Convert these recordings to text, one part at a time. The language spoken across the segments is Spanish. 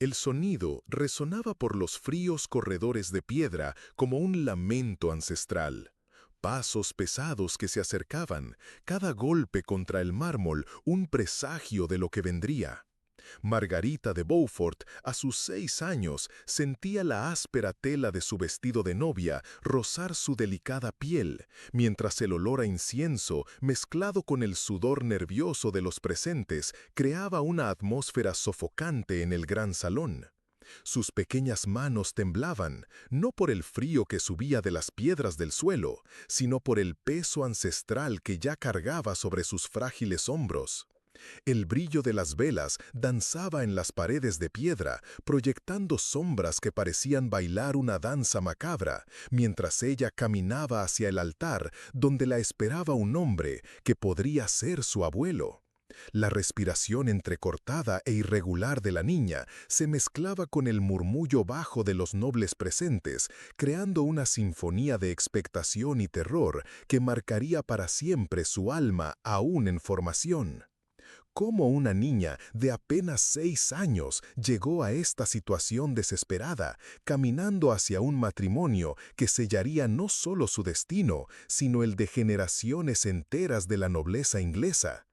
El sonido resonaba por los fríos corredores de piedra como un lamento ancestral. Pasos pesados que se acercaban, cada golpe contra el mármol un presagio de lo que vendría. Margarita de Beaufort, a sus 6 años, sentía la áspera tela de su vestido de novia rozar su delicada piel, mientras el olor a incienso, mezclado con el sudor nervioso de los presentes, creaba una atmósfera sofocante en el gran salón. Sus pequeñas manos temblaban, no por el frío que subía de las piedras del suelo, sino por el peso ancestral que ya cargaba sobre sus frágiles hombros. El brillo de las velas danzaba en las paredes de piedra, proyectando sombras que parecían bailar una danza macabra, mientras ella caminaba hacia el altar donde la esperaba un hombre que podría ser su abuelo. La respiración entrecortada e irregular de la niña se mezclaba con el murmullo bajo de los nobles presentes, creando una sinfonía de expectación y terror que marcaría para siempre su alma aún en formación. ¿Cómo una niña de apenas 6 años llegó a esta situación desesperada, caminando hacia un matrimonio que sellaría no solo su destino, sino el de generaciones enteras de la nobleza inglesa?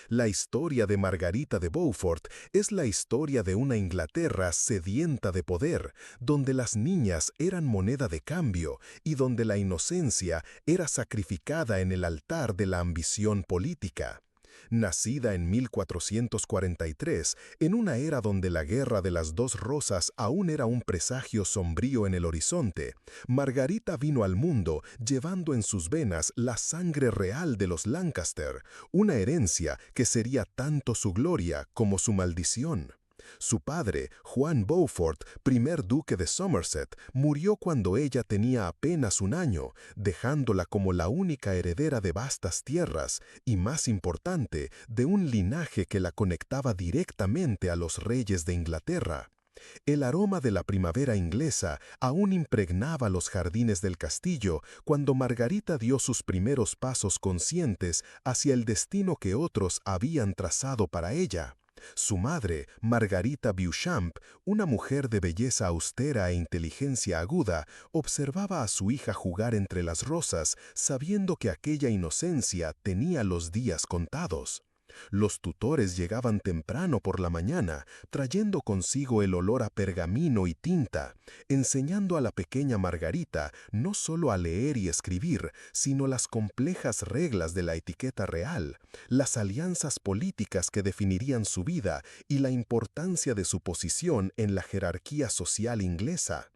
La historia de Margarita de Beaufort es la historia de una Inglaterra sedienta de poder, donde las niñas eran moneda de cambio y donde la inocencia era sacrificada en el altar de la ambición política. Nacida en 1443, en una era donde la Guerra de las Dos Rosas aún era un presagio sombrío en el horizonte, Margarita vino al mundo llevando en sus venas la sangre real de los Lancaster, una herencia que sería tanto su gloria como su maldición. Su padre, Juan Beaufort, primer duque de Somerset, murió cuando ella tenía apenas 1 año, dejándola como la única heredera de vastas tierras y, más importante, de un linaje que la conectaba directamente a los reyes de Inglaterra. El aroma de la primavera inglesa aún impregnaba los jardines del castillo cuando Margarita dio sus primeros pasos conscientes hacia el destino que otros habían trazado para ella. Su madre, Margarita Beauchamp, una mujer de belleza austera e inteligencia aguda, observaba a su hija jugar entre las rosas, sabiendo que aquella inocencia tenía los días contados. Los tutores llegaban temprano por la mañana, trayendo consigo el olor a pergamino y tinta, enseñando a la pequeña Margarita no solo a leer y escribir, sino las complejas reglas de la etiqueta real, las alianzas políticas que definirían su vida y la importancia de su posición en la jerarquía social inglesa.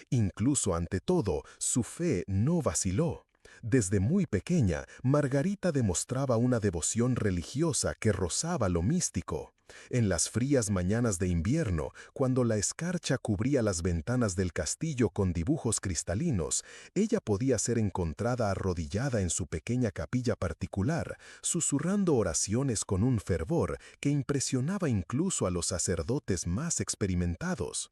Incluso ante todo, su fe no vaciló. Desde muy pequeña, Margarita demostraba una devoción religiosa que rozaba lo místico. En las frías mañanas de invierno, cuando la escarcha cubría las ventanas del castillo con dibujos cristalinos, ella podía ser encontrada arrodillada en su pequeña capilla particular, susurrando oraciones con un fervor que impresionaba incluso a los sacerdotes más experimentados.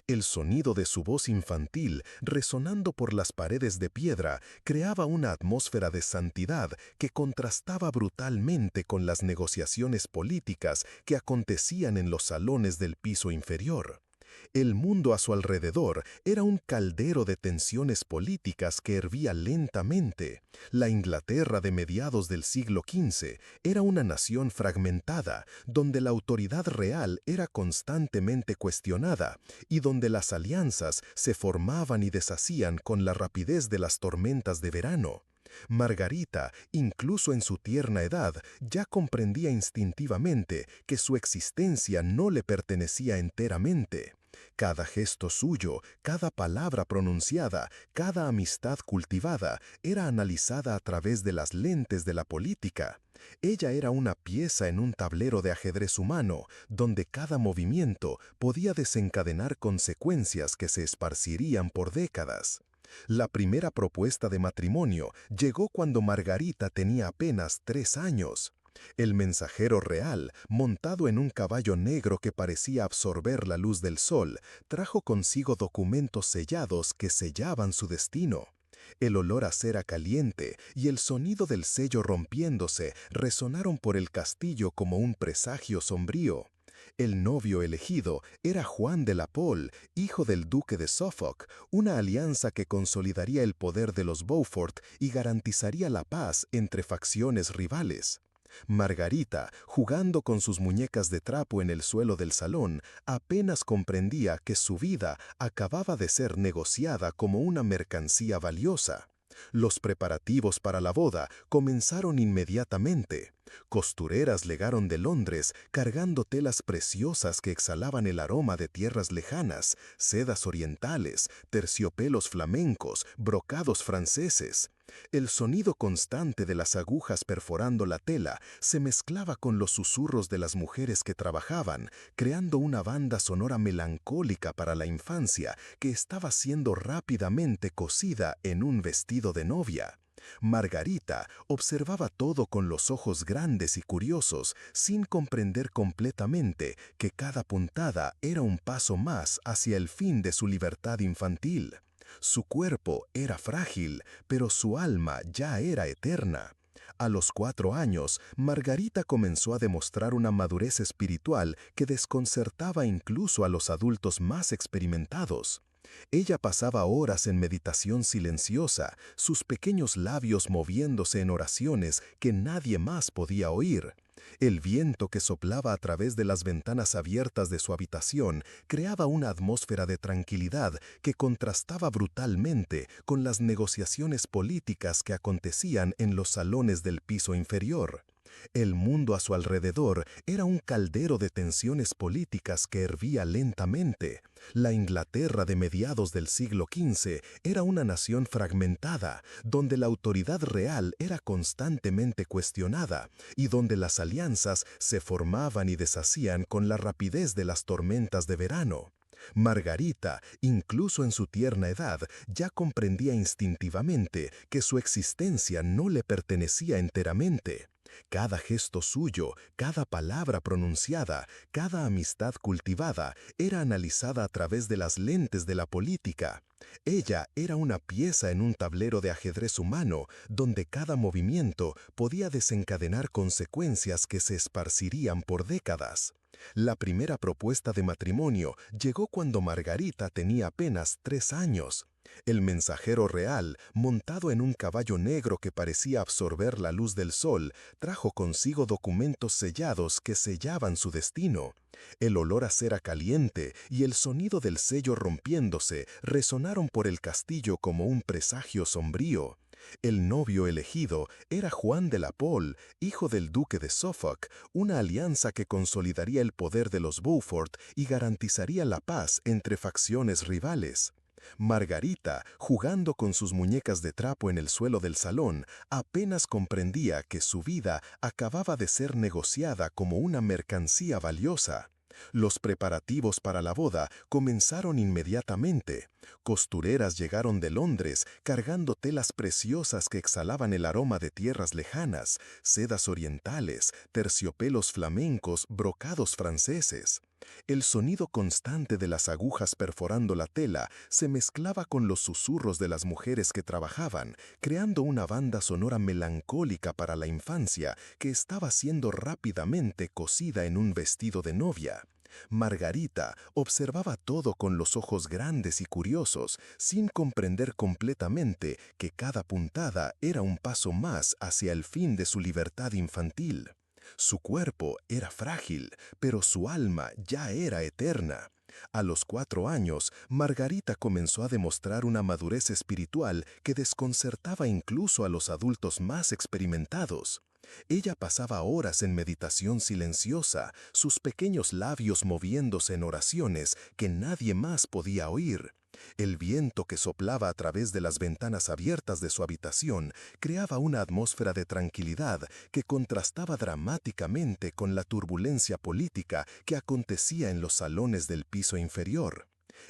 El sonido de su voz infantil, resonando por las paredes de piedra, creaba una atmósfera de santidad que contrastaba brutalmente con las negociaciones políticas que acontecían en los salones del piso inferior. El mundo a su alrededor era un caldero de tensiones políticas que hervía lentamente. La Inglaterra de mediados del siglo XV era una nación fragmentada, donde la autoridad real era constantemente cuestionada y donde las alianzas se formaban y deshacían con la rapidez de las tormentas de verano. Margarita, incluso en su tierna edad, ya comprendía instintivamente que su existencia no le pertenecía enteramente. Cada gesto suyo, cada palabra pronunciada, cada amistad cultivada, era analizada a través de las lentes de la política. Ella era una pieza en un tablero de ajedrez humano, donde cada movimiento podía desencadenar consecuencias que se esparcirían por décadas. La primera propuesta de matrimonio llegó cuando Margarita tenía apenas 3 años. El mensajero real, montado en un caballo negro que parecía absorber la luz del sol, trajo consigo documentos sellados que sellaban su destino. El olor a cera caliente y el sonido del sello rompiéndose resonaron por el castillo como un presagio sombrío. El novio elegido era Juan de la Pole, hijo del duque de Suffolk, una alianza que consolidaría el poder de los Beaufort y garantizaría la paz entre facciones rivales. Margarita, jugando con sus muñecas de trapo en el suelo del salón, apenas comprendía que su vida acababa de ser negociada como una mercancía valiosa. Los preparativos para la boda comenzaron inmediatamente. Costureras llegaron de Londres cargando telas preciosas que exhalaban el aroma de tierras lejanas, sedas orientales, terciopelos flamencos, brocados franceses. El sonido constante de las agujas perforando la tela se mezclaba con los susurros de las mujeres que trabajaban, creando una banda sonora melancólica para la infancia que estaba siendo rápidamente cosida en un vestido de novia. Margarita observaba todo con los ojos grandes y curiosos, sin comprender completamente que cada puntada era un paso más hacia el fin de su libertad infantil. Su cuerpo era frágil, pero su alma ya era eterna. A los 4 años, Margarita comenzó a demostrar una madurez espiritual que desconcertaba incluso a los adultos más experimentados. Ella pasaba horas en meditación silenciosa, sus pequeños labios moviéndose en oraciones que nadie más podía oír. El viento que soplaba a través de las ventanas abiertas de su habitación creaba una atmósfera de tranquilidad que contrastaba brutalmente con las negociaciones políticas que acontecían en los salones del piso inferior. El mundo a su alrededor era un caldero de tensiones políticas que hervía lentamente. La Inglaterra de mediados del siglo XV era una nación fragmentada, donde la autoridad real era constantemente cuestionada y donde las alianzas se formaban y deshacían con la rapidez de las tormentas de verano. Margarita, incluso en su tierna edad, ya comprendía instintivamente que su existencia no le pertenecía enteramente. Cada gesto suyo, cada palabra pronunciada, cada amistad cultivada era analizada a través de las lentes de la política. Ella era una pieza en un tablero de ajedrez humano, donde cada movimiento podía desencadenar consecuencias que se esparcirían por décadas. La primera propuesta de matrimonio llegó cuando Margarita tenía apenas 3 años. El mensajero real, montado en un caballo negro que parecía absorber la luz del sol, trajo consigo documentos sellados que sellaban su destino. El olor a cera caliente y el sonido del sello rompiéndose resonaron por el castillo como un presagio sombrío. El novio elegido era Juan de la Pole, hijo del duque de Suffolk, una alianza que consolidaría el poder de los Beaufort y garantizaría la paz entre facciones rivales. Margarita, jugando con sus muñecas de trapo en el suelo del salón, apenas comprendía que su vida acababa de ser negociada como una mercancía valiosa. Los preparativos para la boda comenzaron inmediatamente. Costureras llegaron de Londres cargando telas preciosas que exhalaban el aroma de tierras lejanas, sedas orientales, terciopelos flamencos, brocados franceses. El sonido constante de las agujas perforando la tela se mezclaba con los susurros de las mujeres que trabajaban, creando una banda sonora melancólica para la infancia que estaba siendo rápidamente cosida en un vestido de novia. Margarita observaba todo con los ojos grandes y curiosos, sin comprender completamente que cada puntada era un paso más hacia el fin de su libertad infantil. Su cuerpo era frágil, pero su alma ya era eterna. A los 4 años, Margarita comenzó a demostrar una madurez espiritual que desconcertaba incluso a los adultos más experimentados. Ella pasaba horas en meditación silenciosa, sus pequeños labios moviéndose en oraciones que nadie más podía oír. El viento que soplaba a través de las ventanas abiertas de su habitación creaba una atmósfera de tranquilidad que contrastaba dramáticamente con la turbulencia política que acontecía en los salones del piso inferior.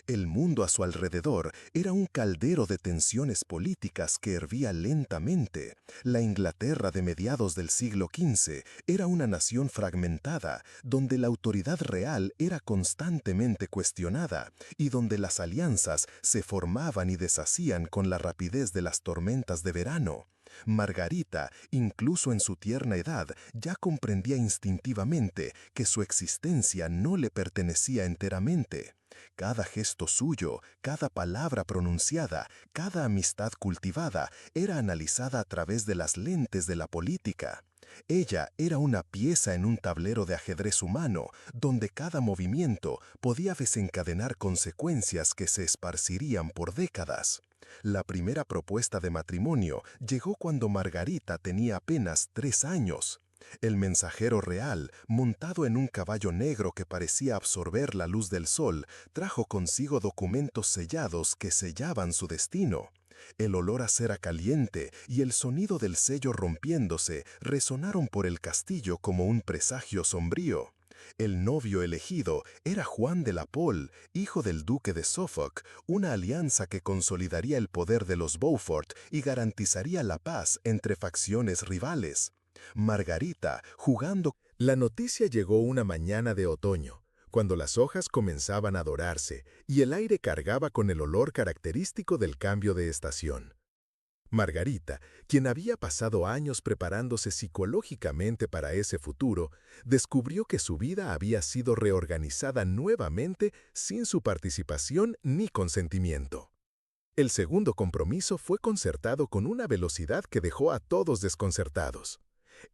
El mundo a su alrededor era un caldero de tensiones políticas que hervía lentamente. La Inglaterra de mediados del siglo XV era una nación fragmentada, donde la autoridad real era constantemente cuestionada y donde las alianzas se formaban y deshacían con la rapidez de las tormentas de verano. Margarita, incluso en su tierna edad, ya comprendía instintivamente que su existencia no le pertenecía enteramente. Cada gesto suyo, cada palabra pronunciada, cada amistad cultivada era analizada a través de las lentes de la política. Ella era una pieza en un tablero de ajedrez humano, donde cada movimiento podía desencadenar consecuencias que se esparcirían por décadas. La primera propuesta de matrimonio llegó cuando Margarita tenía apenas 3 años. El mensajero real, montado en un caballo negro que parecía absorber la luz del sol, trajo consigo documentos sellados que sellaban su destino. El olor a cera caliente y el sonido del sello rompiéndose resonaron por el castillo como un presagio sombrío. El novio elegido era Juan de la Pole, hijo del duque de Suffolk, una alianza que consolidaría el poder de los Beaufort y garantizaría la paz entre facciones rivales. Margarita, jugando. La noticia llegó una mañana de otoño, cuando las hojas comenzaban a dorarse y el aire cargaba con el olor característico del cambio de estación. Margarita, quien había pasado años preparándose psicológicamente para ese futuro, descubrió que su vida había sido reorganizada nuevamente sin su participación ni consentimiento. El segundo compromiso fue concertado con una velocidad que dejó a todos desconcertados.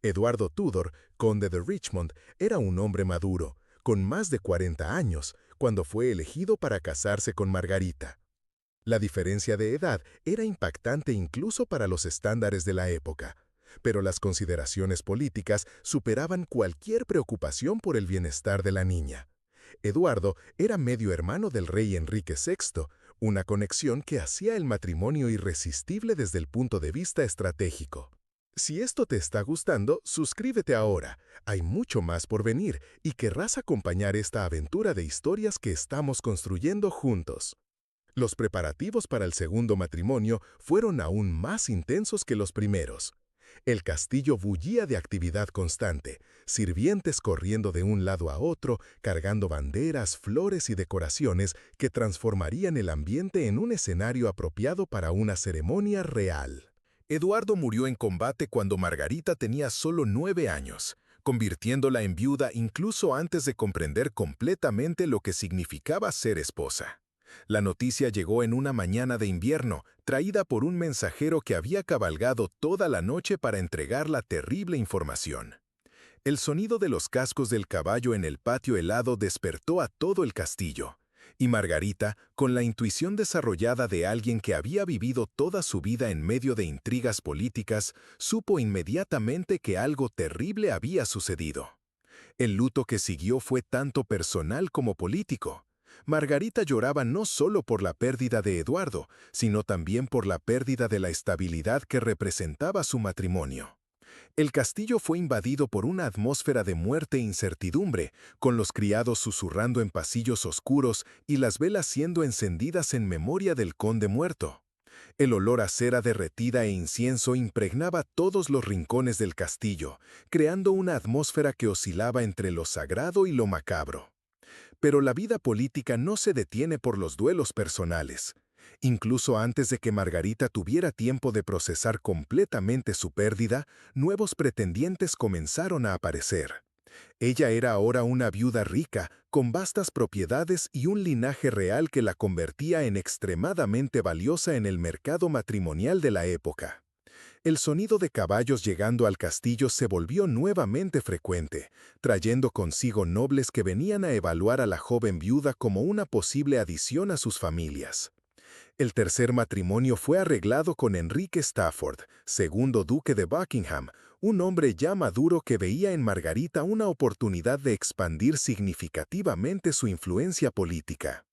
Eduardo Tudor, conde de Richmond, era un hombre maduro, con más de 40 años, cuando fue elegido para casarse con Margarita. La diferencia de edad era impactante incluso para los estándares de la época, pero las consideraciones políticas superaban cualquier preocupación por el bienestar de la niña. Eduardo era medio hermano del rey Enrique VI, una conexión que hacía el matrimonio irresistible desde el punto de vista estratégico. Si esto te está gustando, suscríbete ahora. Hay mucho más por venir y querrás acompañar esta aventura de historias que estamos construyendo juntos. Los preparativos para el segundo matrimonio fueron aún más intensos que los primeros. El castillo bullía de actividad constante, sirvientes corriendo de un lado a otro, cargando banderas, flores y decoraciones que transformarían el ambiente en un escenario apropiado para una ceremonia real. Eduardo murió en combate cuando Margarita tenía solo 9 años, convirtiéndola en viuda incluso antes de comprender completamente lo que significaba ser esposa. La noticia llegó en una mañana de invierno, traída por un mensajero que había cabalgado toda la noche para entregar la terrible información. El sonido de los cascos del caballo en el patio helado despertó a todo el castillo, y Margarita, con la intuición desarrollada de alguien que había vivido toda su vida en medio de intrigas políticas, supo inmediatamente que algo terrible había sucedido. El luto que siguió fue tanto personal como político. Margarita lloraba no solo por la pérdida de Eduardo, sino también por la pérdida de la estabilidad que representaba su matrimonio. El castillo fue invadido por una atmósfera de muerte e incertidumbre, con los criados susurrando en pasillos oscuros y las velas siendo encendidas en memoria del conde muerto. El olor a cera derretida e incienso impregnaba todos los rincones del castillo, creando una atmósfera que oscilaba entre lo sagrado y lo macabro. Pero la vida política no se detiene por los duelos personales. Incluso antes de que Margarita tuviera tiempo de procesar completamente su pérdida, nuevos pretendientes comenzaron a aparecer. Ella era ahora una viuda rica, con vastas propiedades y un linaje real que la convertía en extremadamente valiosa en el mercado matrimonial de la época. El sonido de caballos llegando al castillo se volvió nuevamente frecuente, trayendo consigo nobles que venían a evaluar a la joven viuda como una posible adición a sus familias. El tercer matrimonio fue arreglado con Enrique Stafford, segundo duque de Buckingham, un hombre ya maduro que veía en Margarita una oportunidad de expandir significativamente su influencia política.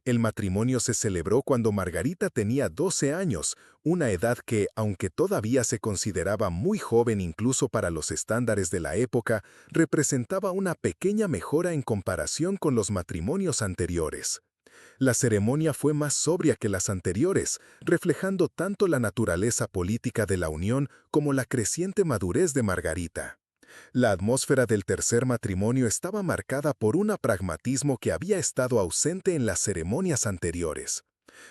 El matrimonio se celebró cuando Margarita tenía 12 años, una edad que, aunque todavía se consideraba muy joven incluso para los estándares de la época, representaba una pequeña mejora en comparación con los matrimonios anteriores. La ceremonia fue más sobria que las anteriores, reflejando tanto la naturaleza política de la unión como la creciente madurez de Margarita. La atmósfera del tercer matrimonio estaba marcada por un pragmatismo que había estado ausente en las ceremonias anteriores.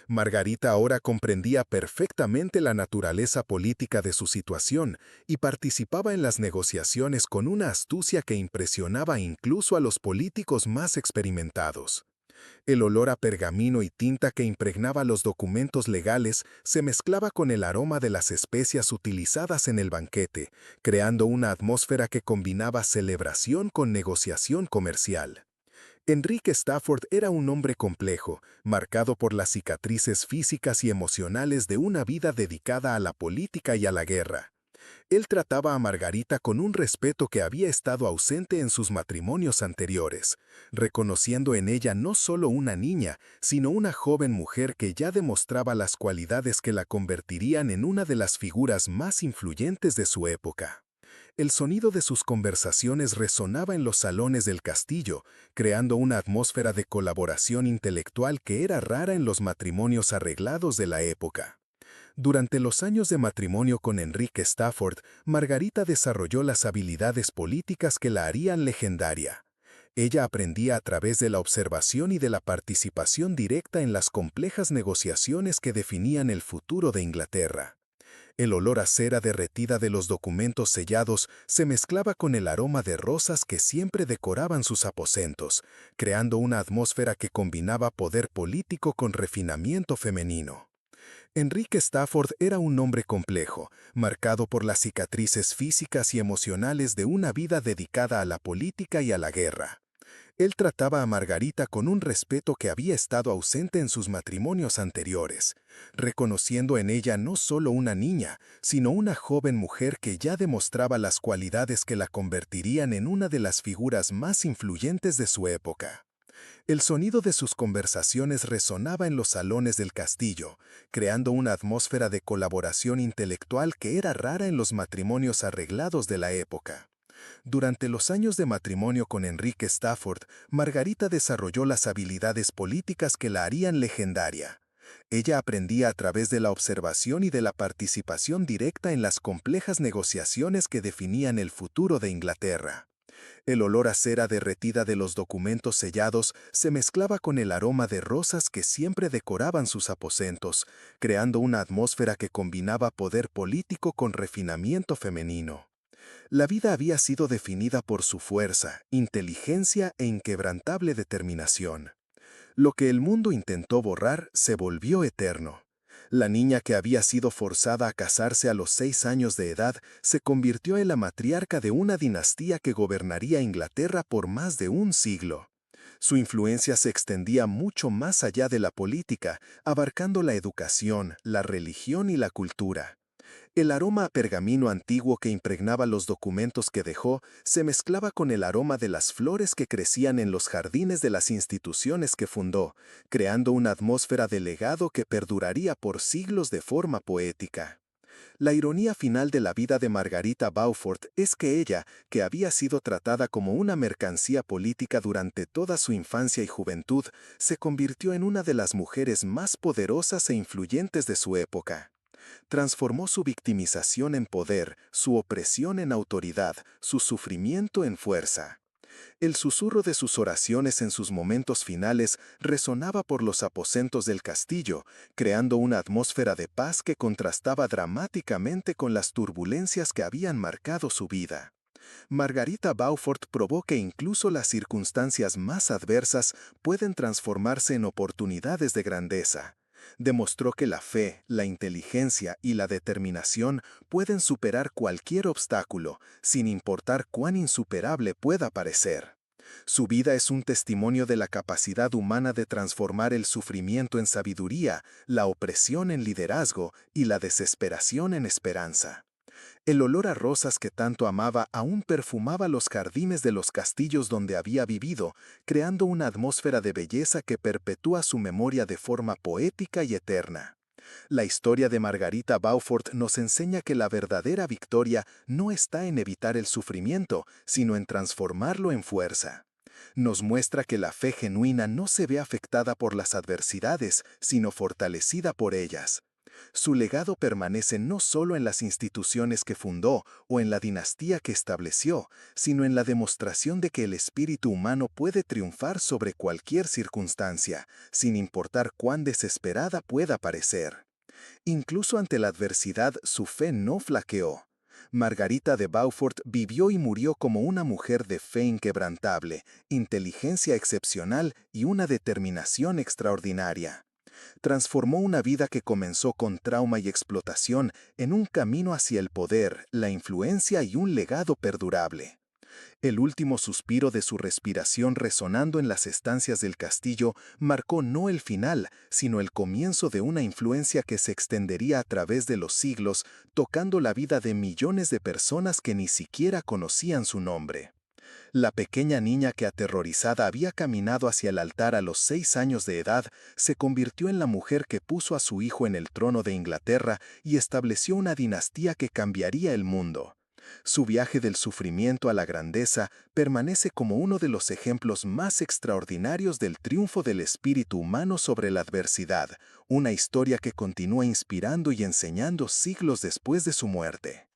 Margarita ahora comprendía perfectamente la naturaleza política de su situación y participaba en las negociaciones con una astucia que impresionaba incluso a los políticos más experimentados. El olor a pergamino y tinta que impregnaba los documentos legales se mezclaba con el aroma de las especias utilizadas en el banquete, creando una atmósfera que combinaba celebración con negociación comercial. Enrique Stafford era un hombre complejo, marcado por las cicatrices físicas y emocionales de una vida dedicada a la política y a la guerra. Él trataba a Margarita con un respeto que había estado ausente en sus matrimonios anteriores, reconociendo en ella no solo una niña, sino una joven mujer que ya demostraba las cualidades que la convertirían en una de las figuras más influyentes de su época. El sonido de sus conversaciones resonaba en los salones del castillo, creando una atmósfera de colaboración intelectual que era rara en los matrimonios arreglados de la época. Durante los años de matrimonio con Enrique Stafford, Margarita desarrolló las habilidades políticas que la harían legendaria. Ella aprendía a través de la observación y de la participación directa en las complejas negociaciones que definían el futuro de Inglaterra. El olor a cera derretida de los documentos sellados se mezclaba con el aroma de rosas que siempre decoraban sus aposentos, creando una atmósfera que combinaba poder político con refinamiento femenino. Enrique Stafford era un hombre complejo, marcado por las cicatrices físicas y emocionales de una vida dedicada a la política y a la guerra. Él trataba a Margarita con un respeto que había estado ausente en sus matrimonios anteriores, reconociendo en ella no solo una niña, sino una joven mujer que ya demostraba las cualidades que la convertirían en una de las figuras más influyentes de su época. El sonido de sus conversaciones resonaba en los salones del castillo, creando una atmósfera de colaboración intelectual que era rara en los matrimonios arreglados de la época. Durante los años de matrimonio con Enrique Stafford, Margarita desarrolló las habilidades políticas que la harían legendaria. Ella aprendía a través de la observación y de la participación directa en las complejas negociaciones que definían el futuro de Inglaterra. El olor a cera derretida de los documentos sellados se mezclaba con el aroma de rosas que siempre decoraban sus aposentos, creando una atmósfera que combinaba poder político con refinamiento femenino. La vida había sido definida por su fuerza, inteligencia e inquebrantable determinación. Lo que el mundo intentó borrar se volvió eterno. La niña que había sido forzada a casarse a los 6 años de edad se convirtió en la matriarca de una dinastía que gobernaría Inglaterra por más de un siglo. Su influencia se extendía mucho más allá de la política, abarcando la educación, la religión y la cultura. El aroma a pergamino antiguo que impregnaba los documentos que dejó se mezclaba con el aroma de las flores que crecían en los jardines de las instituciones que fundó, creando una atmósfera de legado que perduraría por siglos de forma poética. La ironía final de la vida de Margarita Beaufort es que ella, que había sido tratada como una mercancía política durante toda su infancia y juventud, se convirtió en una de las mujeres más poderosas e influyentes de su época. Transformó su victimización en poder, su opresión en autoridad, su sufrimiento en fuerza. El susurro de sus oraciones en sus momentos finales resonaba por los aposentos del castillo, creando una atmósfera de paz que contrastaba dramáticamente con las turbulencias que habían marcado su vida. Margarita Beaufort probó que incluso las circunstancias más adversas pueden transformarse en oportunidades de grandeza. Demostró que la fe, la inteligencia y la determinación pueden superar cualquier obstáculo, sin importar cuán insuperable pueda parecer. Su vida es un testimonio de la capacidad humana de transformar el sufrimiento en sabiduría, la opresión en liderazgo y la desesperación en esperanza. El olor a rosas que tanto amaba aún perfumaba los jardines de los castillos donde había vivido, creando una atmósfera de belleza que perpetúa su memoria de forma poética y eterna. La historia de Margarita Beaufort nos enseña que la verdadera victoria no está en evitar el sufrimiento, sino en transformarlo en fuerza. Nos muestra que la fe genuina no se ve afectada por las adversidades, sino fortalecida por ellas. Su legado permanece no solo en las instituciones que fundó o en la dinastía que estableció, sino en la demostración de que el espíritu humano puede triunfar sobre cualquier circunstancia, sin importar cuán desesperada pueda parecer. Incluso ante la adversidad, su fe no flaqueó. Margarita de Beaufort vivió y murió como una mujer de fe inquebrantable, inteligencia excepcional y una determinación extraordinaria. Transformó una vida que comenzó con trauma y explotación en un camino hacia el poder, la influencia y un legado perdurable. El último suspiro de su respiración resonando en las estancias del castillo marcó no el final, sino el comienzo de una influencia que se extendería a través de los siglos, tocando la vida de millones de personas que ni siquiera conocían su nombre. La pequeña niña que aterrorizada había caminado hacia el altar a los 6 años de edad, se convirtió en la mujer que puso a su hijo en el trono de Inglaterra y estableció una dinastía que cambiaría el mundo. Su viaje del sufrimiento a la grandeza permanece como uno de los ejemplos más extraordinarios del triunfo del espíritu humano sobre la adversidad, una historia que continúa inspirando y enseñando siglos después de su muerte.